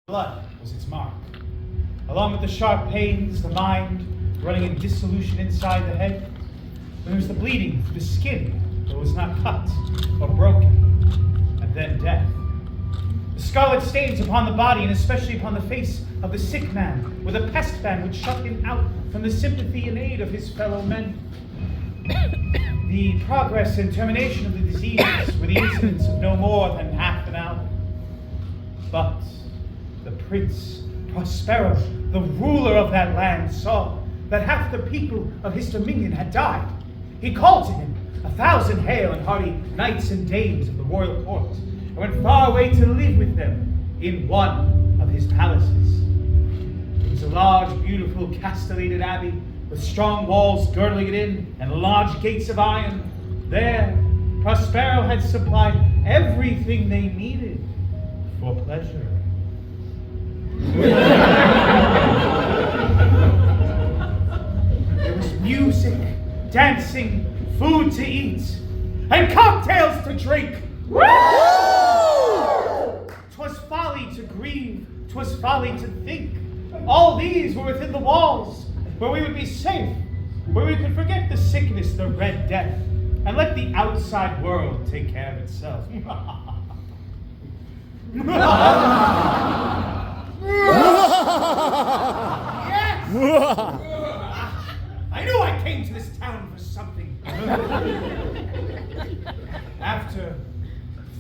Blood was its mark. Along with the sharp pains, the mind running in dissolution inside the head, there was the bleeding through the skin that was not cut or broken, and then death. The scarlet stains upon the body, and especially upon the face of the sick man, with a pest ban which shut him out from the sympathy and aid of his fellow men. The progress and termination of the disease were the incidents of no more than half an hour. But the Prince Prospero, the ruler of that land, saw that half the people of his dominion had died. He called to him 1,000 hale and hearty knights and dames of the royal court, and went far away to live with them in one of his palaces. It was a large, beautiful, castellated abbey, with strong walls girdling it in, and large gates of iron. There, Prospero had supplied everything they needed for pleasure. There was music, dancing, food to eat, and cocktails to drink. 'Twas folly to grieve, 'twas folly to think. All these were within the walls, where we would be safe, where we could forget the sickness, the Red Death, and let the outside world take care of itself. Yes! I knew I came to this town for something. After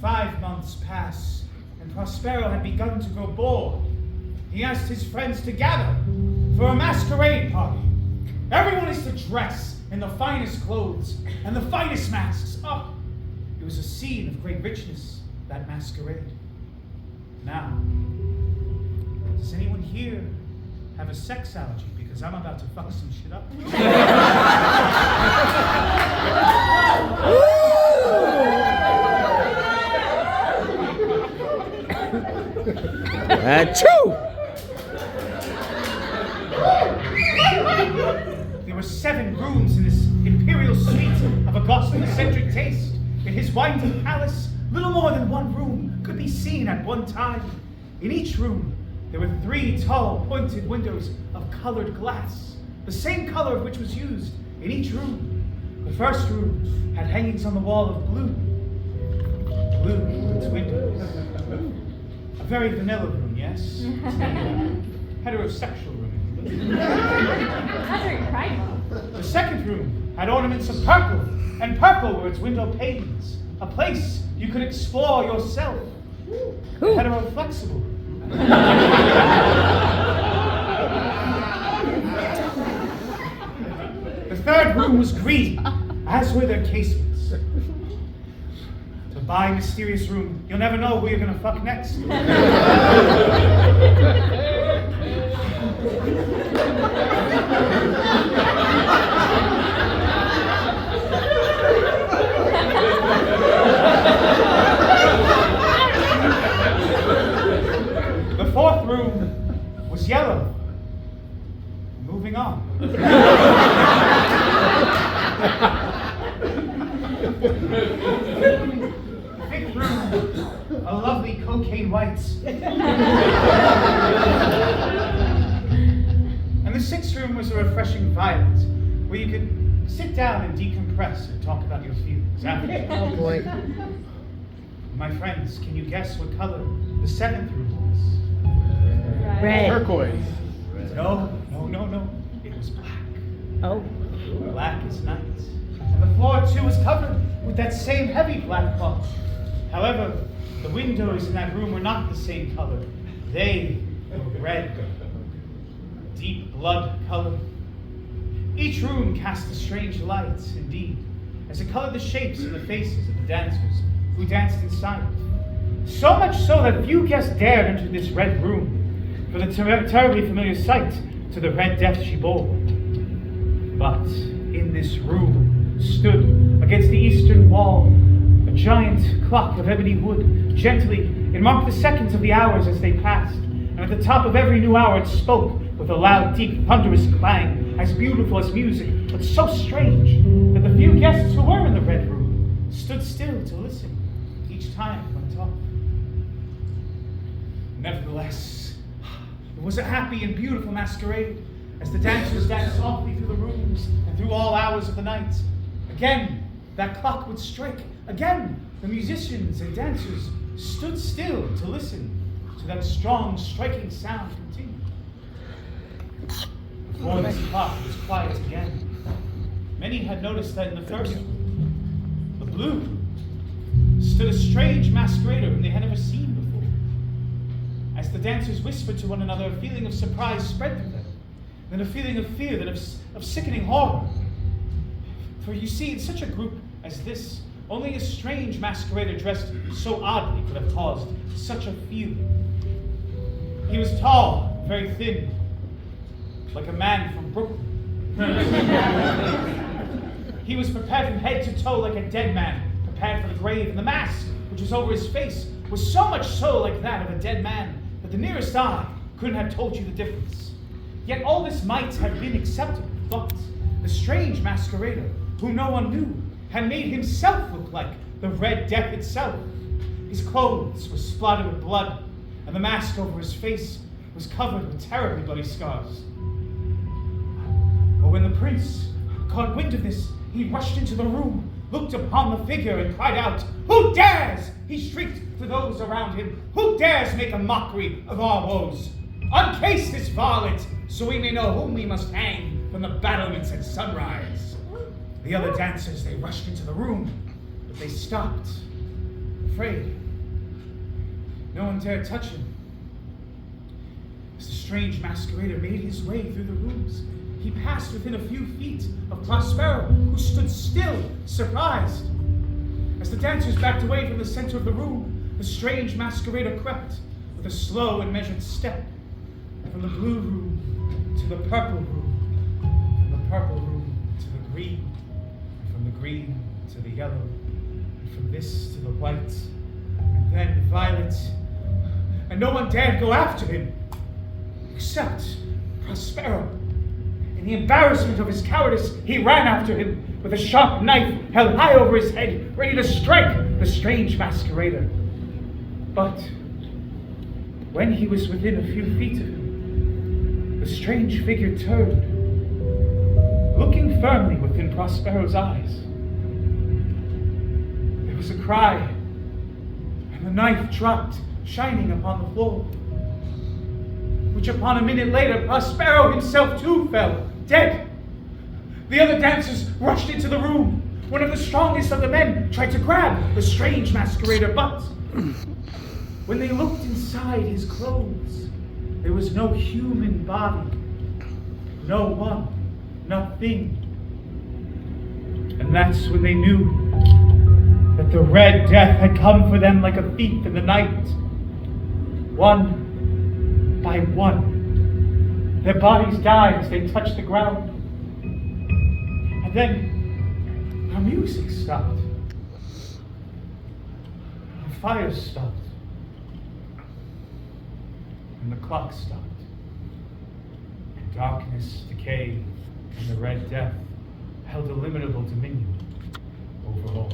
5 months passed, and Prospero had begun to grow bored, he asked his friends to gather for a masquerade party. Everyone is to dress in the finest clothes and the finest masks. Oh, it was a scene of great richness, that masquerade. Now, does anyone here have a sex allergy? Because I'm about to fuck some shit up. Achoo! There were 7 rooms in this imperial suite of a gospel-centric taste. In his winding palace, little more than one room could be seen at one time. In each room, there were 3 tall, pointed windows of colored glass, the same color of which was used in each room. The first room had hangings on the wall of blue. Blue were its windows. A very vanilla room, yes? Heterosexual room. That's very prideful. The second room had ornaments of purple, and purple were its window panes, a place you could explore yourself. Heteroflexible. The third room was green, as were their casements. To buy mysterious room, you'll never know who you're gonna fuck next. The fourth room was yellow. Moving on. The fifth room, a lovely cocaine white. And the sixth room was a refreshing violet, where you could sit down and decompress and talk about your feelings after. Oh boy. My friends, can you guess what color the seventh room was? Red. Turquoise. No. It was black. Oh. Black as night. And the floor, too, was covered with that same heavy black cloth. However, the windows in that room were not the same color. They were red. Deep blood color. Each room cast a strange light, indeed, as it colored the shapes and the faces of the dancers who danced inside it. So much so that few guests dared enter this red room, for the terribly familiar sight to the Red Death she bore. But in this room stood, against the eastern wall, a giant clock of ebony wood. Gently, it marked the seconds of the hours as they passed, and at the top of every new hour it spoke with a loud, deep, thunderous clang, as beautiful as music, but so strange that the few guests who were in the red room stood still to listen each time it went off. Nevertheless, It was a happy and beautiful masquerade, as the dancers danced softly through the rooms and through all hours of the night. Again, that clock would strike. Again, the musicians and dancers stood still to listen to that strong, striking sound continue. Before this clock was quiet again, many had noticed that in the first room, the blue room, stood a strange masquerader whom they had never seen before. As the dancers whispered to one another, a feeling of surprise spread through them, then a feeling of fear, then of sickening horror. For you see, in such a group as this, only a strange masquerader dressed so oddly could have caused such a feeling. He was tall, very thin, like a man from Brooklyn. He was prepared from head to toe like a dead man, prepared for the grave, and the mask, which was over his face, was so much so like that of a dead man that the nearest eye couldn't have told you the difference. Yet all this might have been acceptable, but the strange masquerader, whom no one knew, had made himself look like the Red Death itself. His clothes were splattered with blood, and the mask over his face was covered with terribly bloody scars. But when the prince caught wind of this, he rushed into the room, looked upon the figure, and cried out, "Who dares?" He shrieked to those around him, "Who dares make a mockery of our woes? Uncase this varlet, so we may know whom we must hang from the battlements at sunrise." The other dancers, they rushed into the room, but they stopped, afraid. No one dared touch him. As the strange masquerader made his way through the rooms, he passed within a few feet of Prospero, who stood still, surprised. As the dancers backed away from the center of the room, the strange masquerader crept with a slow and measured step from the blue room to the purple room, from the purple room to the green, and from the green to the yellow, and from this to the white, and then violet, and no one dared go after him, except Prospero. In the embarrassment of his cowardice, he ran after him with a sharp knife held high over his head, ready to strike the strange masquerader. But when he was within a few feet of him, the strange figure turned, looking firmly within Prospero's eyes. There was a cry, and the knife dropped, shining upon the floor, which upon a minute later, Prospero himself too fell, dead. The other dancers rushed into the room. One of the strongest of the men tried to grab the strange masquerader, but when they looked inside his clothes, there was no human body, no one, nothing. And that's when they knew that the Red Death had come for them like a thief in the night. One by one, their bodies died as they touched the ground. And then our music stopped. The fire stopped. And the clock stopped. And darkness, decay, and the Red Death held illimitable dominion over all.